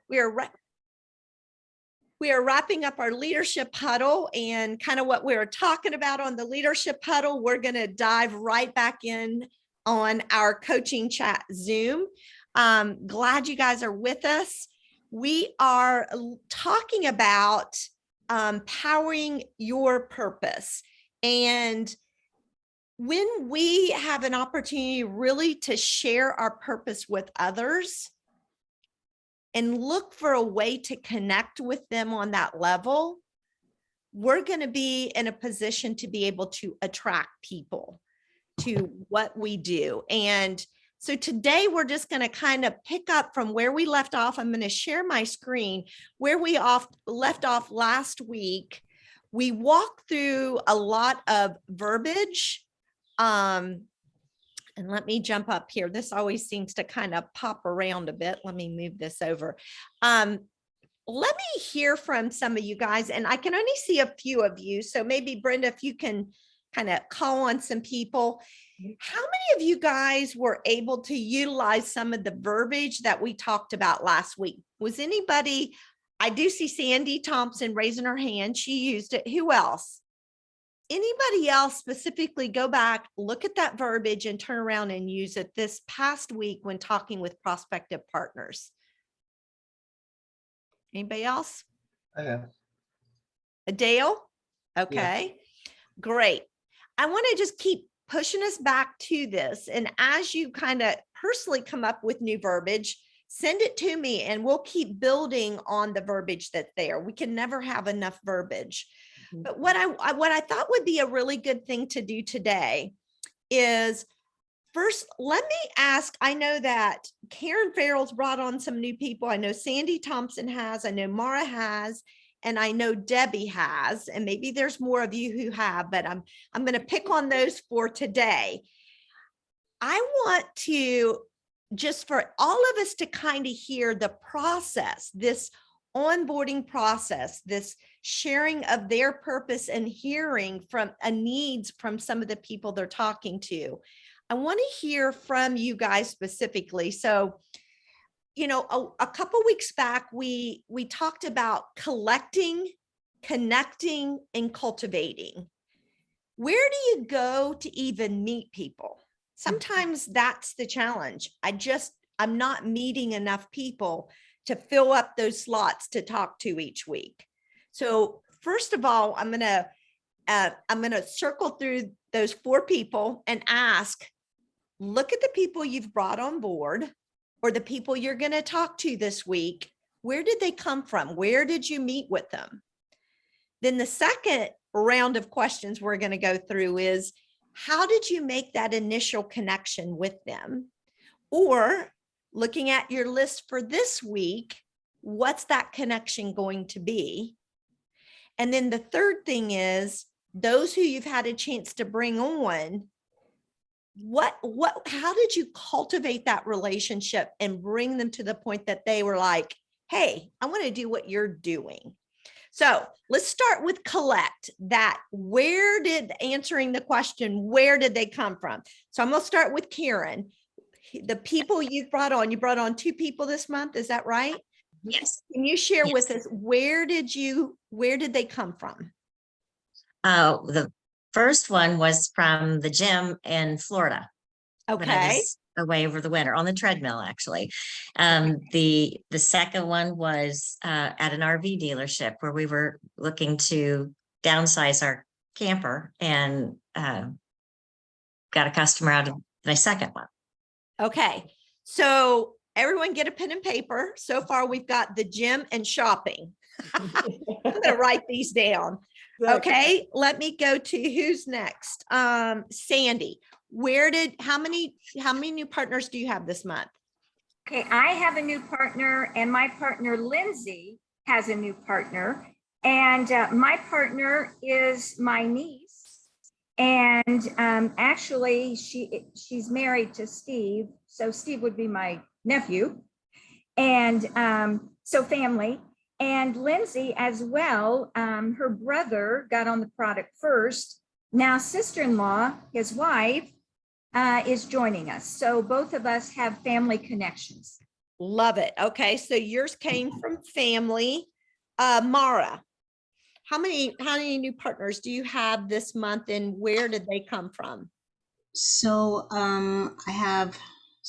We are wrapping up our leadership huddle, and kind of what we were talking about on the leadership huddle. We're going to dive right back in on our coaching chat Zoom. Glad you guys are with us. We are talking about powering your purpose. And when we have an opportunity really to share our purpose with others and look for a way to connect with them on that level, we're going to be in a position to be able to attract people to what we do. And so today we're just going to kind of pick up from where we left off. I'm going to share my screen where we left off last week. We walked through a lot of verbiage. And let me jump up here. This always seems to kind of pop around a bit. Let me move this over. Let me hear from some of you guys, and I can only see a few of you. So maybe Brenda, if you can kind of call on some people. How many of you guys were able to utilize some of the verbiage that we talked about last week? Was anybody, I do see Sandy Thompson raising her hand. She used it. Who else? Anybody else specifically go back, look at that verbiage and turn around and use it this past week when talking with prospective partners? Anybody else? I have. Dale? Okay, great. I want to just keep pushing us back to this. And as you kind of personally come up with new verbiage, send it to me and we'll keep building on the verbiage that's there. We can never have enough verbiage. But what I thought would be a really good thing to do today is first, let me ask, I know that Karen Farrell's brought on some new people. I know Sandy Thompson has, I know Mara has, and I know Debbie has, and maybe there's more of you who have, but I'm going to pick on those for today. I want to just for all of us to kind of hear the process, this onboarding process, this sharing of their purpose and hearing from needs from some of the people they're talking to. I want to hear from you guys specifically. So, you know, a couple weeks back, we talked about collecting, connecting, and cultivating. Where do you go to even meet people? Sometimes that's the challenge. I'm not meeting enough people to fill up those slots to talk to each week. So first of all, I'm gonna circle through those 4 people and ask, look at the people you've brought on board or the people you're going to talk to this week. Where did they come from? Where did you meet with them? Then the second round of questions we're going to go through is, how did you make that initial connection with them? Or looking at your list for this week, what's that connection going to be? And then the third thing is, those who you've had a chance to bring on, how did you cultivate that relationship and bring them to the point that they were like, hey, I want to do what you're doing? So let's start with collect that. Answering the question, where did they come from? So I'm going to start with Karen. The people you brought on 2 people this month. Is that right? Yes. Can you share with us, where did they come from? The first one was from the gym in Florida. When I Okay. was away over the winter on the treadmill, actually. The second one was at an RV dealership where we were looking to downsize our camper and got a customer out of my second one. Okay. So everyone get a pen and paper. So far, we've got the gym and shopping. I'm going to write these down. Okay. Let me go to who's next. Sandy, how many new partners do you have this month? Okay, I have a new partner, and my partner Lindsay has a new partner, and my partner is my niece, and actually she's married to Steve, so Steve would be my nephew, and so family. And Lindsay as well, her brother got on the product first. Now sister-in-law, his wife, is joining us. So both of us have family connections. Love it. Okay, so yours came from family. Mara, how many new partners do you have this month and where did they come from? So I have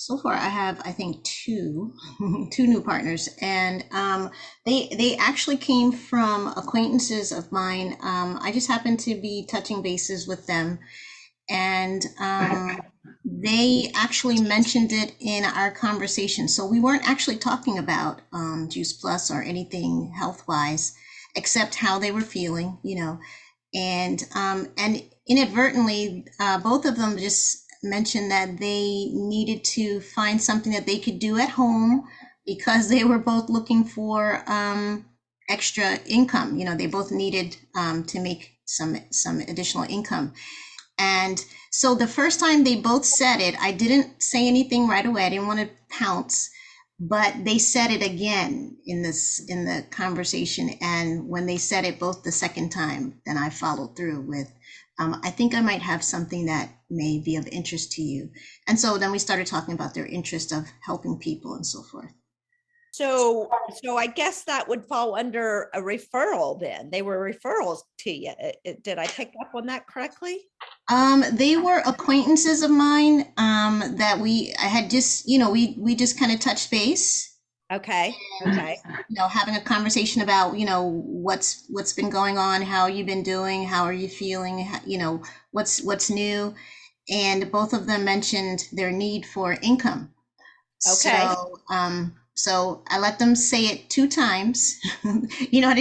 I think two two new partners, and they actually came from acquaintances of mine. I just happened to be touching bases with them, and they actually mentioned it in our conversation. So we weren't actually talking about Juice Plus or anything health wise, except how they were feeling, and inadvertently, both of them just mentioned that they needed to find something that they could do at home because they were both looking for extra income. They both needed to make some additional income. And so the first time they both said it, I didn't say anything right away. I didn't want to pounce, but they said it again in the conversation. And when they said it both the second time, then I followed through with, I think I might have something that may be of interest to you. And so then we started talking about their interest of helping people and so forth. So I guess that would fall under a referral then. They were referrals to you. Did I pick up on that correctly? They were acquaintances of mine, that I had just, we just kind of touched base, Okay, okay, having a conversation about, what's been going on, how you've been doing, how are you feeling, what's new. And both of them mentioned their need for income. okay. So I let them say it two times.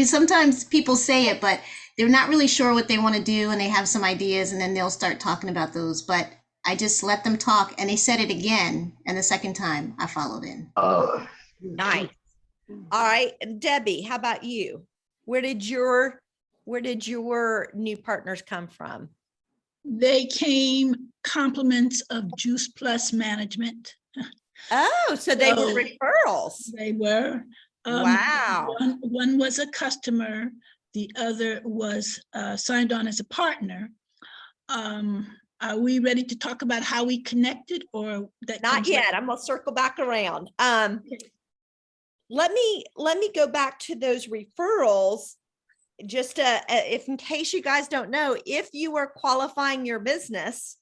Sometimes people say it, but they're not really sure what they want to do and they have some ideas and then they'll start talking about those. But I just let them talk and they said it again. And the second time I followed in. Nice. All right, and Debbie, how about you? Where did your new partners come from? They came compliments of Juice Plus management. Oh, so they were So- referrals. They were. Wow. One was a customer, the other was signed on as a partner. Are we ready to talk about how we connected or that? Not comes yet. later? I'm gonna circle back around. Let me go back to those referrals. Just if in case you guys don't know, if you are qualifying your business,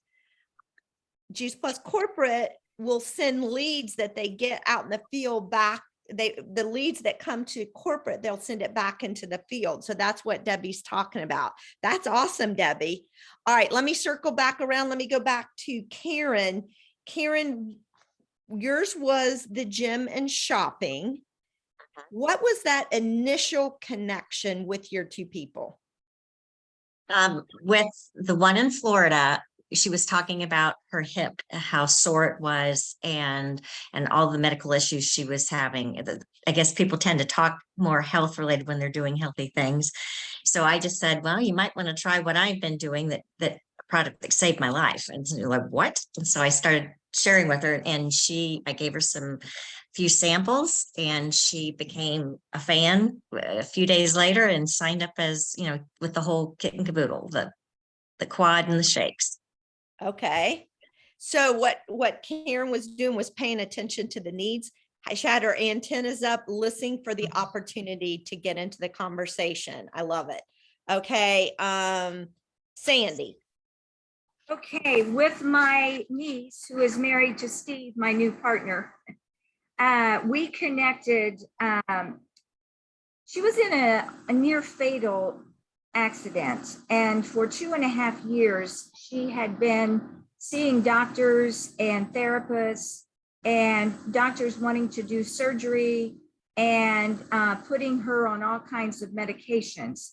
Juice Plus Corporate will send leads that they get out in the field back. The leads that come to corporate, they'll send it back into the field. So that's what Debbie's talking about. That's awesome, Debbie. All right, let me circle back around. Let me go back to Karen. Karen, yours was the gym and shopping. What was that initial connection with your two people? With the one in Florida, she was talking about her hip, how sore it was, and all the medical issues she was having. I guess people tend to talk more health related when they're doing healthy things. So I just said, well, you might want to try what I've been doing, that product that saved my life. And so you're like, what? And so I started sharing with her, and I gave her some few samples, and she became a fan a few days later and signed up as, with the whole kit and caboodle, the quad and the shakes. Okay. So what Karen was doing was paying attention to the needs. She had her antennas up, listening for the opportunity to get into the conversation. I love it. Okay. Sandy. Okay, with my niece, who is married to Steve, my new partner, we connected. She was in a near fatal accident, and for 2.5 years, she had been seeing doctors and therapists, and doctors wanting to do surgery and putting her on all kinds of medications.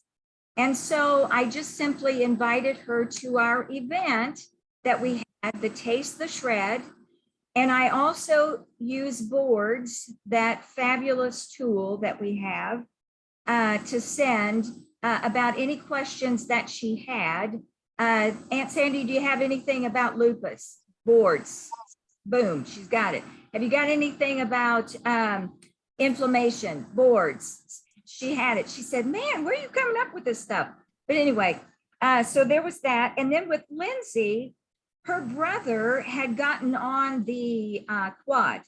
And so I just simply invited her to our event that we had, the Taste the Shred. And I also use boards, that fabulous tool that we have, to send about any questions that she had. Aunt Sandy, do you have anything about lupus? Boards. Boom, she's got it. Have you got anything about inflammation? Boards. She had it. She said, man, where are you coming up with this stuff? But anyway, so there was that. And then with Lindsay, her brother had gotten on the quad,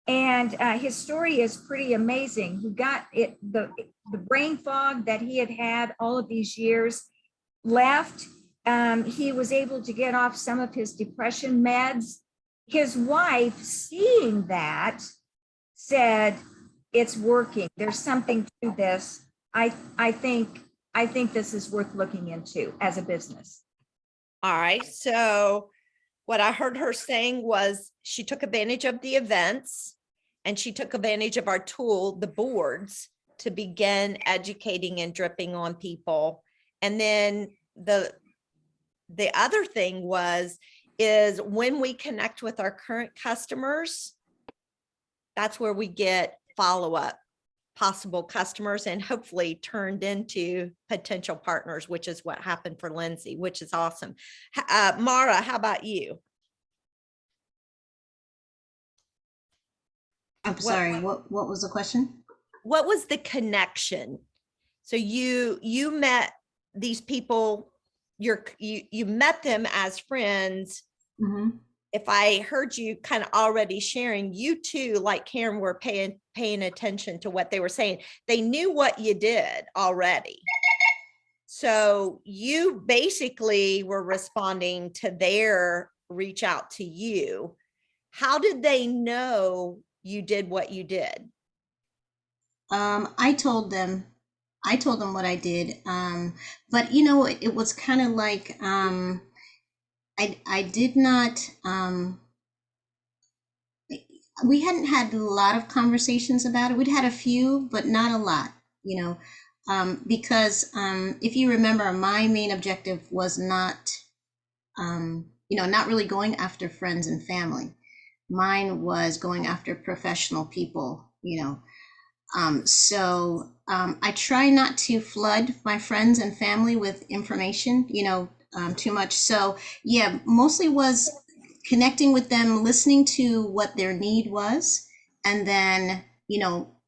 And his story is pretty amazing. He got it, the brain fog that he had had all of these years left. He was able to get off some of his depression meds. His wife, seeing that, said, "It's working. There's something to this. I think this is worth looking into as a business." All right. So what I heard her saying was she took advantage of the events and she took advantage of our tool, the boards, to begin educating and dripping on people. And then the other thing is when we connect with our current customers, that's where we get follow-up possible customers and hopefully turned into potential partners, which is what happened for Lindsay, which is awesome. Mara, how about you? I'm sorry, what was the question? What was the connection? So you met these people, you met them as friends. Mhm. If I heard you kind of already sharing, you too, like Karen, were paying attention to what they were saying. They knew what you did already. So you basically were responding to their reach out to you. How did they know you did what you did? I told them what I did. But you know, it was kind of like, I did not, we hadn't had a lot of conversations about it. We'd had a few, but not a lot, you know, because if you remember, my main objective was not, not really going after friends and family. Mine was going after professional people, I try not to flood my friends and family with information, too much. So yeah, mostly was connecting with them, listening to what their need was, and then,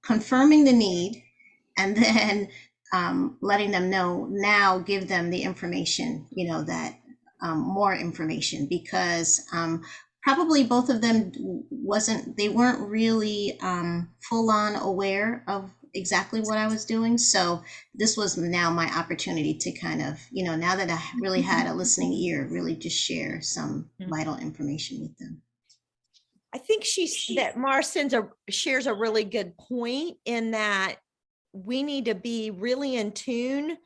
confirming the need, and then letting them know, now give them the information, that more information, because probably both of them they weren't really full on aware of exactly what I was doing. So this was now my opportunity to kind of, now that I really had a listening ear, really just share some vital information with them. I think that Mara shares a really good point in that we need to be really in tune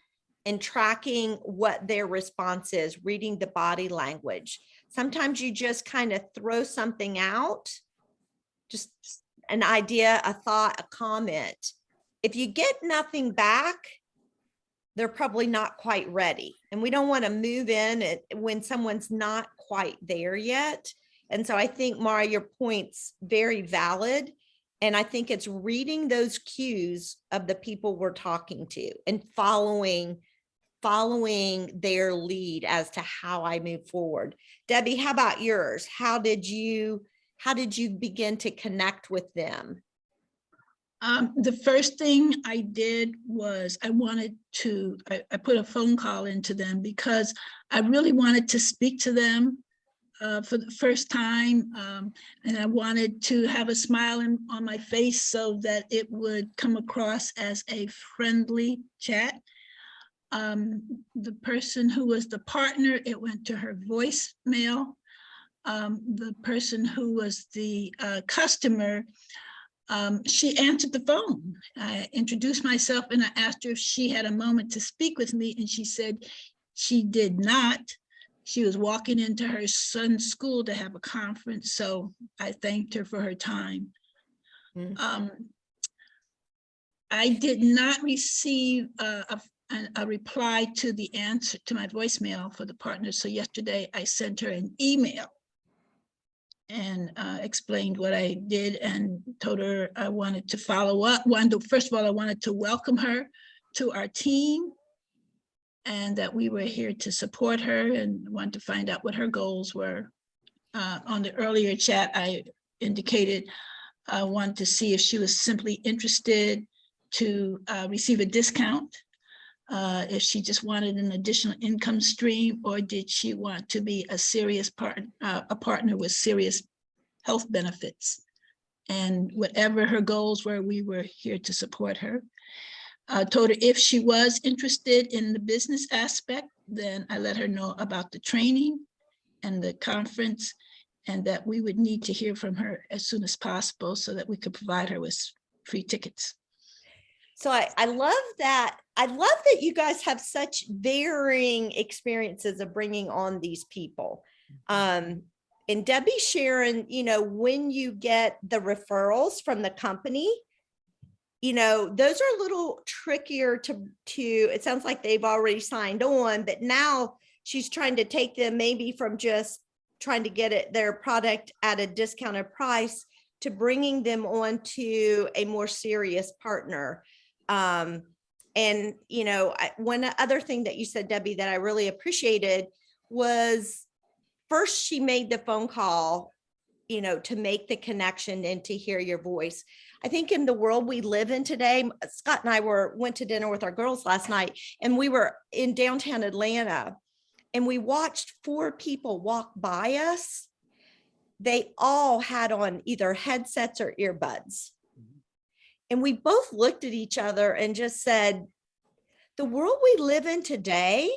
and tracking what their response is, reading the body language. Sometimes you just kind of throw something out, just an idea, a thought, a comment. If you get nothing back, they're probably not quite ready. And we don't want to move in when someone's not quite there yet. And so I think, Mara, your point's very valid. And I think it's reading those cues of the people we're talking to and following their lead as to how I move forward. Debbie, how about yours? How did you begin to connect with them? The first thing I did was I put a phone call into them because I really wanted to speak to them for the first time. And I wanted to have a smile on my face so that it would come across as a friendly chat. The person who was the partner, it went to her voicemail. The person who was the customer, she answered the phone. I introduced myself and I asked her if she had a moment to speak with me, and she said she did not. She was walking into her son's school to have a conference, so I thanked her for her time. I did not receive a reply to the answer to my voicemail for the partner, so yesterday I sent her an email and explained what I did and told her I wanted to follow up. First of all, I wanted to welcome her to our team and that we were here to support her, and wanted to find out what her goals were. On the earlier chat, I indicated I wanted to see if she was simply interested to receive a discount, if she just wanted an additional income stream, or did she want to be a serious partner with serious health benefits. and whatever her goals were, we were here to support her. Told her if she was interested in the business aspect, then I let her know about the training and the conference, and that we would need to hear from her as soon as possible so that we could provide her with free tickets. So I love that. I love that you guys have such varying experiences of bringing on these people. And Debbie, Sharon, you know, when you get the referrals from the company, you know, those are a little trickier to, it sounds like they've already signed on, but now she's trying to take them maybe from just trying to get it, their product at a discounted price to bringing them on to a more serious partner. And, you know, one other thing that you said, Debbie, that I really appreciated was first she made the phone call, you know, to make the connection and to hear your voice. I think in the world we live in today, Scott and I went to dinner with our girls last night, and we were in downtown Atlanta, and we watched 4 people walk by us. They all had on either headsets or earbuds. And we both looked at each other and just said, the world we live in today,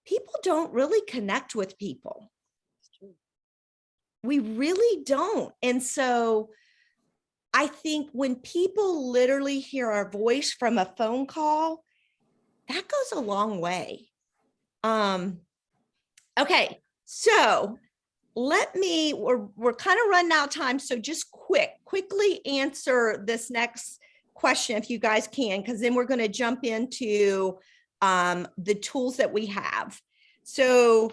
people don't really connect with people. We really don't. And so I think when people literally hear our voice from a phone call, that goes a long way. Okay, so we're kind of running out of time. So just quickly answer this next question if you guys can, because then we're going to jump into the tools that we have. So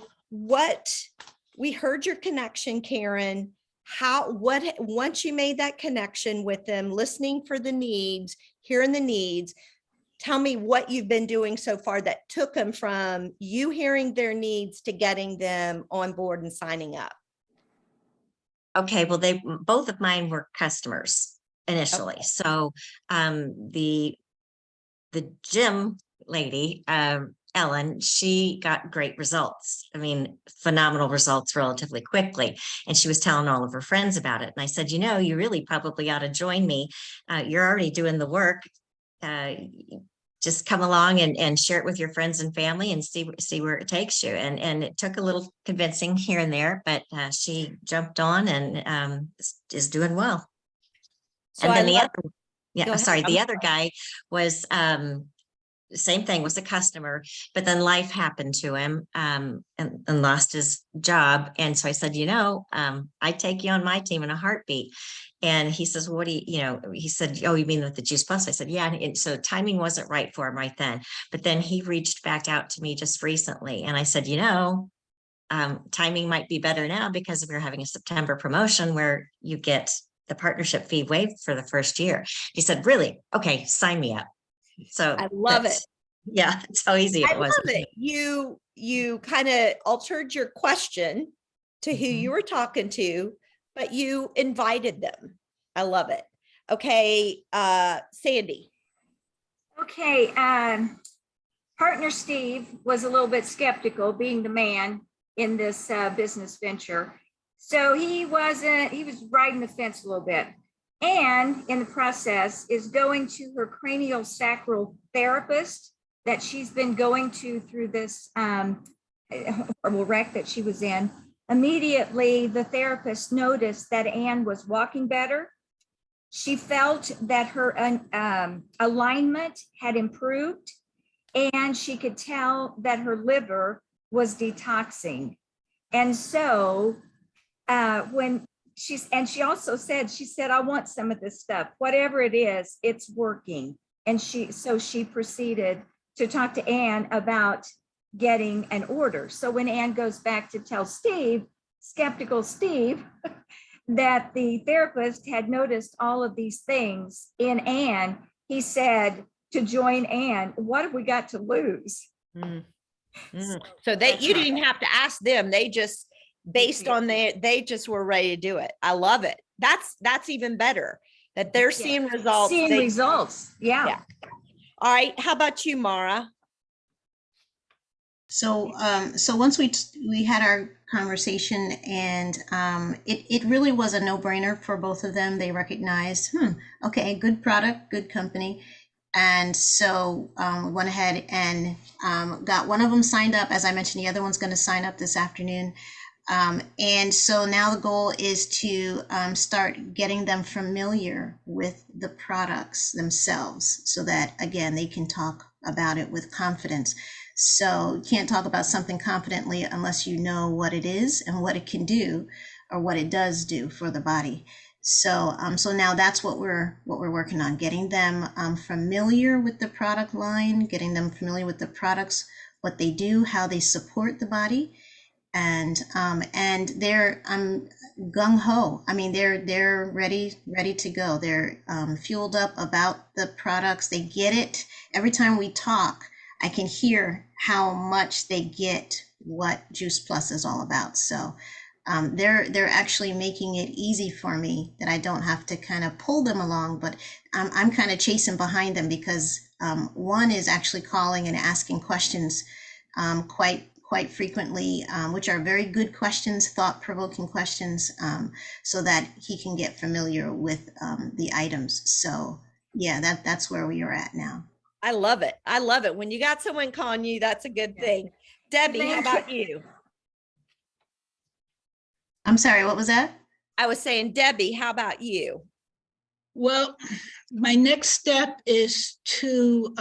we heard your connection, Karen. Once you made that connection with them, listening for the needs, hearing the needs, tell me what you've been doing so far that took them from you hearing their needs to getting them on board and signing up. Okay, well, both of mine were customers initially. Okay. So the gym lady, Ellen, she got great results. I mean, phenomenal results relatively quickly. And she was telling all of her friends about it. And I said, you know, you really probably ought to join me. You're already doing the work. Just come along and share it with your friends and family and see where it takes you. And it took a little convincing here and there, but she jumped on and is doing well. So and then Go ahead. the other guy was same thing, was a customer, but then life happened to him and lost his job. And so I said, you know, I'd take you on my team in a heartbeat. And he says, well, what do he said, oh, you mean with the Juice Plus? I said, yeah. And so timing wasn't right for him right then. But then he reached back out to me just recently. And I said, you know, timing might be better now because we're having a September promotion where you get the partnership fee waived for the first year. He said, really? Okay, sign me up. So I love it. Yeah, it's how easy it was. I love it. You kind of altered your question to who you were talking to, but you invited them. I love it. Okay, Sandy. Okay, partner Steve was a little bit skeptical, being the man in this business venture. So he was riding the fence a little bit. And in the process is going to her cranial sacral therapist that she's been going to through this horrible wreck that she was in. Immediately, the therapist noticed that Anne was walking better. She felt that her alignment had improved, and she could tell that her liver was detoxing. And so she also said, I want some of this stuff, whatever it is, it's working. And so she proceeded to talk to Anne about getting an order. So when Anne goes back to tell Steve, skeptical Steve, that the therapist had noticed all of these things in Anne, he said to join Anne, what have we got to lose? So you didn't even have to ask them. They just, based on they just were ready to do it. I love it. That's even better that they're seeing results. Results. Yeah. All right. How about you, Mara? So once we had our conversation, and it really was a no-brainer for both of them. They recognized, okay, good product, good company. And so we went ahead and got one of them signed up. As I mentioned, the other one's going to sign up this afternoon. And so now the goal is to start getting them familiar with the products themselves so that, again, they can talk about it with confidence. So you can't talk about something confidently unless you know what it is and what it can do or what it does do for the body. So now that's what we're working on, getting them familiar with the product line, getting them familiar with the products, what they do, how they support the body, and they're gung ho. I mean, they're ready to go. They're fueled up about the products. They get it. Every time we talk, I can hear how much they get what Juice Plus is all about. So they're actually making it easy for me that I don't have to kind of pull them along, but I'm kind of chasing behind them because one is actually calling and asking questions quite frequently, which are very good questions, thought-provoking questions, so that he can get familiar with the items. So yeah, that's where we are at now. I love it. I love it. When you got someone calling you, that's a good thing. Debbie, how Thank you. about you? I'm sorry, what was that? I was saying, Debbie, how about you? Well, my next step is to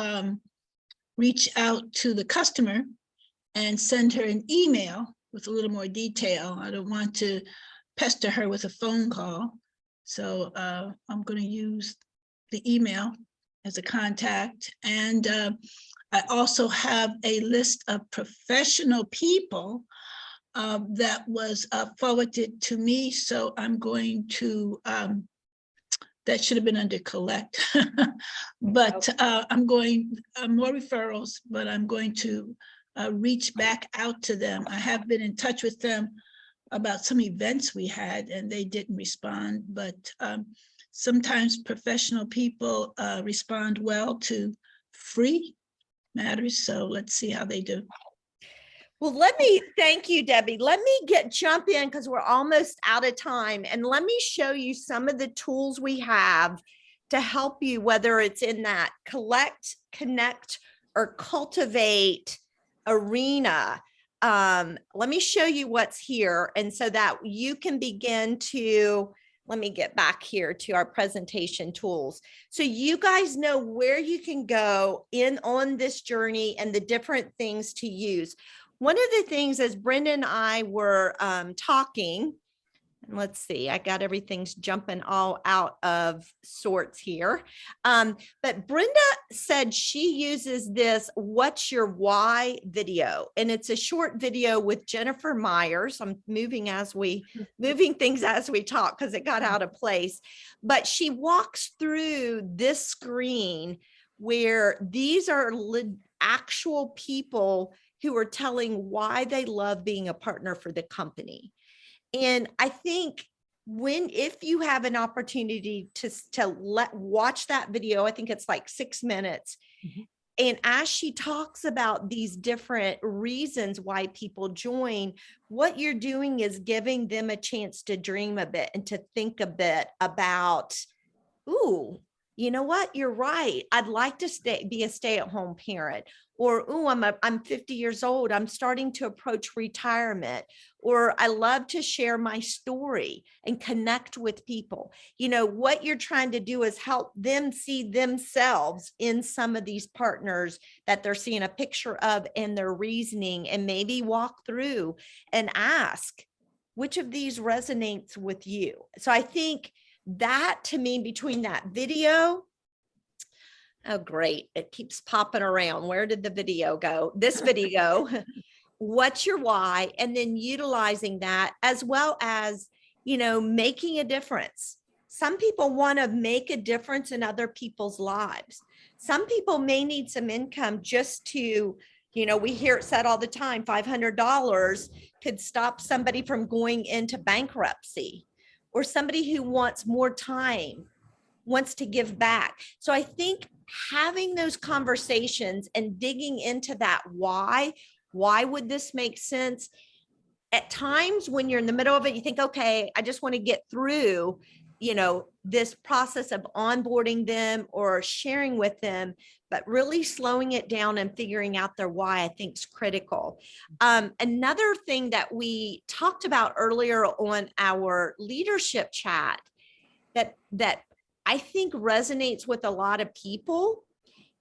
reach out to the customer and send her an email with a little more detail. I don't want to pester her with a phone call. So I'm going to use the email as a contact. And I also have a list of professional people that was forwarded to me. So I'm going to, that should have been under collect, but I'm going, more referrals, but I'm going to reach back out to them. I have been in touch with them about some events we had and they didn't respond, but sometimes professional people respond well to free matters. So let's see how they do. Well, let me thank you, Debbie. Let me jump in because we're almost out of time. And let me show you some of the tools we have to help you, whether it's in that collect, connect, or cultivate arena. Let me show you what's here. And so that you can begin to, let me get back here to our presentation tools. So you guys know where you can go in on this journey and the different things to use. One of the things as Brenda and I were talking, and let's see, I got everything's jumping all out of sorts here. But Brenda said she uses this What's Your Why video, and it's a short video with Jennifer Myers. I'm moving things as we talk because it got out of place. But she walks through this screen where these are actual people who are telling why they love being a partner for the company. And I think if you have an opportunity to watch that video, I think it's like 6 minutes. Mm-hmm. And as she talks about these different reasons why people join, what you're doing is giving them a chance to dream a bit and to think a bit about, ooh, you know what? You're right. I'd like to be a stay-at-home parent. Or, ooh, I'm 50 years old. I'm starting to approach retirement. Or I love to share my story and connect with people. You know, what you're trying to do is help them see themselves in some of these partners that they're seeing a picture of and their reasoning, and maybe walk through and ask, which of these resonates with you? So I think that, to me, between that video, oh, great. It keeps popping around. Where did the video go? This video, What's Your Why? And then utilizing that as well as, you know, making a difference. Some people want to make a difference in other people's lives. Some people may need some income just to, you know, we hear it said all the time, $500 could stop somebody from going into bankruptcy, or somebody who wants more time, wants to give back. So I think having those conversations and digging into that why Why would this make sense? At times when you're in the middle of it, you think, okay, I just want to get through, this process of onboarding them or sharing with them, but really slowing it down and figuring out their why, I think is critical. Another thing that we talked about earlier on our leadership chat that I think resonates with a lot of people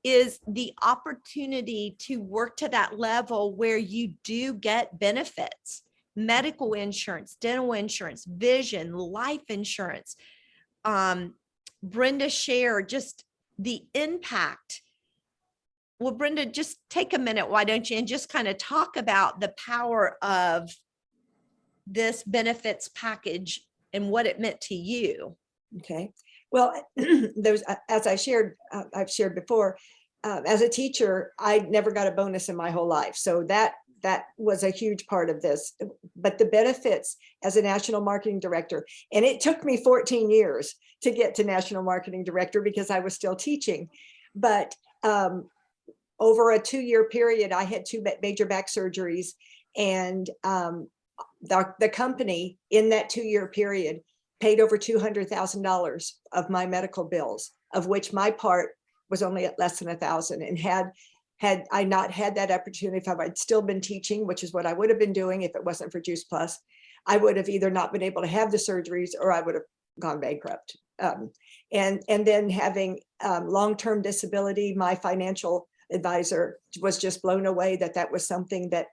is the opportunity to work to that level where you do get benefits, medical insurance, dental insurance, vision, life insurance. Brenda shared just the impact. Well, Brenda, just take a minute, why don't you, and just kind of talk about the power of this benefits package and what it meant to you. Okay. Well, as I've shared before, as a teacher, I never got a bonus in my whole life. So that was a huge part of this. But the benefits as a national marketing director, and it took me 14 years to get to national marketing director because I was still teaching. But over a 2-year period, I had 2 major back surgeries, and the company in that 2-year period paid over $200,000 of my medical bills, of which my part was only at less than $1,000. And had I not had that opportunity, if I'd still been teaching, which is what I would have been doing if it wasn't for Juice Plus, I would have either not been able to have the surgeries or I would have gone bankrupt. And then having long-term disability, my financial advisor was just blown away that was something that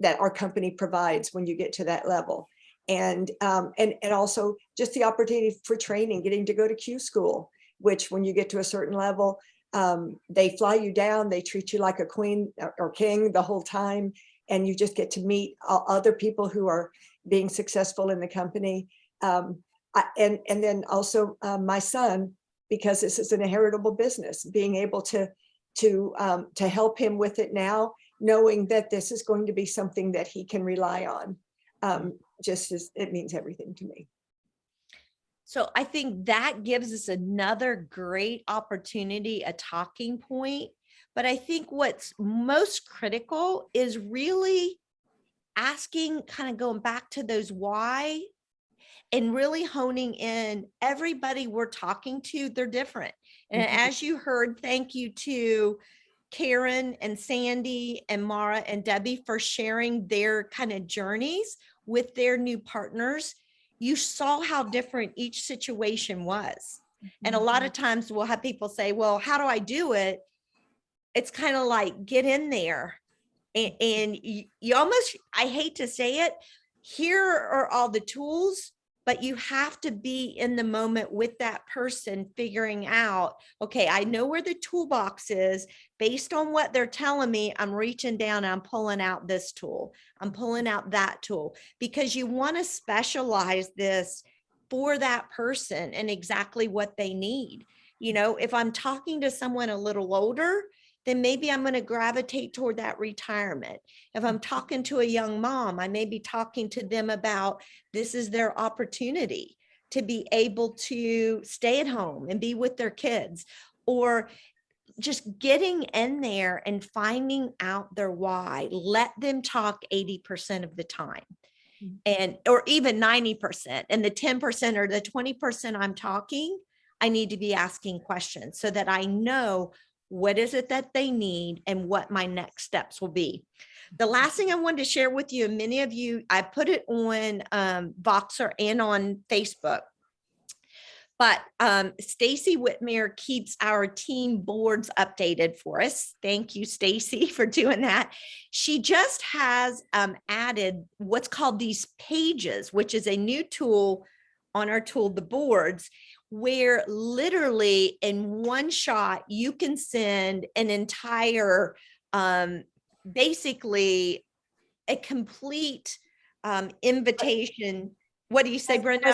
that our company provides when you get to that level. And also just the opportunity for training, getting to go to Q school, which when you get to a certain level, they fly you down, they treat you like a queen or king the whole time. And you just get to meet other people who are being successful in the company. And then also my son, because this is an heritable business, being able to help him with it now, knowing that this is going to be something that he can rely on. Just as it means everything to me. So I think that gives us another great opportunity, a talking point. But I think what's most critical is really asking, kind of going back to those why, and really honing in. Everybody we're talking to, they're different. And as you heard, thank you to Karen and Sandy and Mara and Debbie for sharing their kind of journeys with their new partners. You saw how different each situation was. And a lot of times we'll have people say, well, how do I do it? It's kind of like, get in there and you almost, I hate to say it, here are all the tools, but you have to be in the moment with that person figuring out, okay, I know where the toolbox is. Based on what they're telling me, I'm reaching down, I'm pulling out this tool, I'm pulling out that tool, because you want to specialize this for that person and exactly what they need. If I'm talking to someone a little older, then maybe I'm going to gravitate toward that retirement. If I'm talking to a young mom, I may be talking to them about this is their opportunity to be able to stay at home and be with their kids, or just getting in there and finding out their why. Let them talk 80% of the time, or even 90%, and the 10% or the 20% I'm talking, I need to be asking questions so that I know what is it that they need and what my next steps will be. The last thing I wanted to share with you, and many of you, I put it on Voxer and on Facebook, but Stacy Whitmere keeps our team boards updated for us. Thank you, Stacy, for doing that. She just has added what's called these pages, which is a new tool on our tool, the boards, where literally in one shot, you can send an entire, basically a complete invitation. What do you say, Brenda?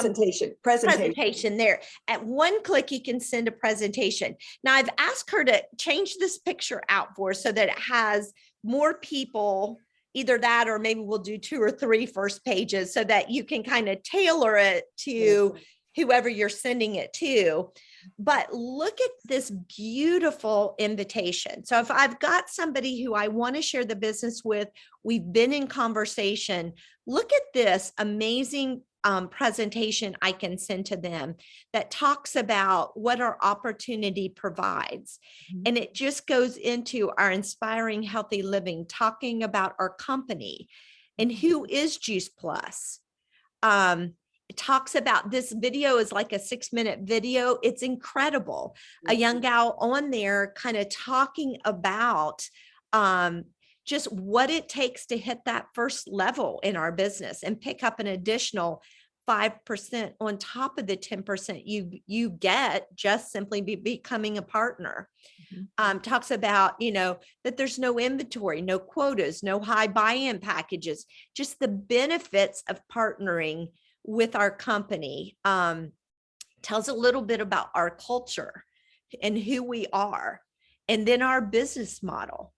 Presentation there. At one click, you can send a presentation. Now I've asked her to change this picture out for us so that it has more people, either that, or maybe we'll do 2 or 3 first pages so that you can kind of tailor it to whoever you're sending it to. But look at this beautiful invitation. So if I've got somebody who I want to share the business with, we've been in conversation, look at this amazing presentation I can send to them that talks about what our opportunity provides. Mhm. And it just goes into our inspiring healthy living, talking about our company and who is Juice Plus. It talks about, this video is like a 6-minute video. It's incredible. A young gal on there kind of talking about just what it takes to hit that first level in our business and pick up an additional 5% on top of the 10% you get just simply becoming a partner. Talks about, that there's no inventory, no quotas, no high buy-in packages, just the benefits of partnering with our company. Tells a little bit about our culture and who we are, and then our business model.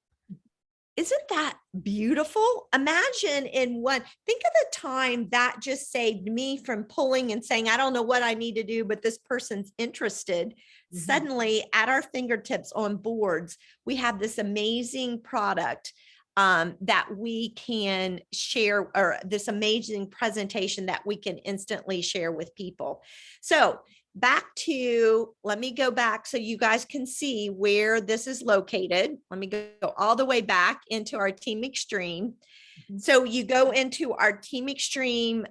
Isn't that beautiful? Imagine think of the time that just saved me from pulling and saying, I don't know what I need to do, but this person's interested. Mhm. Suddenly at our fingertips on boards, we have this amazing product that we can share, or this amazing presentation that we can instantly share with people. So let me go back so you guys can see where this is located. Let me go all the way back into our Team Extreme. Mhm. So you go into our Team Extreme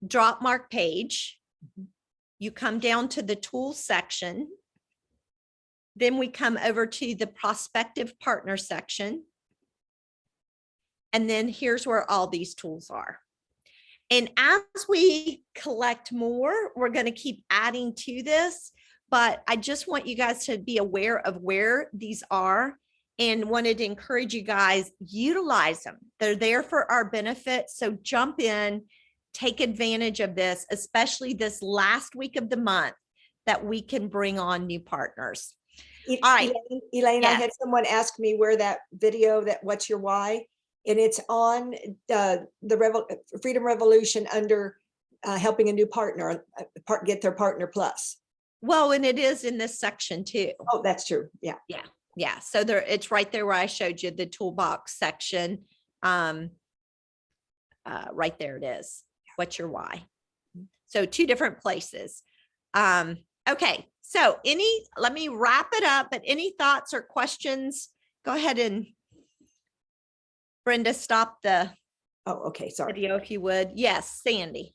drop mark page. You come down to the tools section. Then we come over to the prospective partner section. And then here's where all these tools are. And as we collect more, we're going to keep adding to this, but I just want you guys to be aware of where these are and wanted to encourage you guys, utilize them. They're there for our benefit. So jump in, take advantage of this, especially this last week of the month that we can bring on new partners. All right. Elaine, I Yes. had someone ask me where that video, that what's your why? And it's on the Freedom Revolution under helping a new partner get their partner plus. Well, and it is in this section too. Oh, that's true. Yeah. Yeah, so it's right there where I showed you the toolbox section. Right there it is. What's your why? So 2 different places. Okay, so let me wrap it up, but any thoughts or questions? Go ahead and Brenda, stop the Oh, okay. Sorry. video if you would. Yes, Sandy.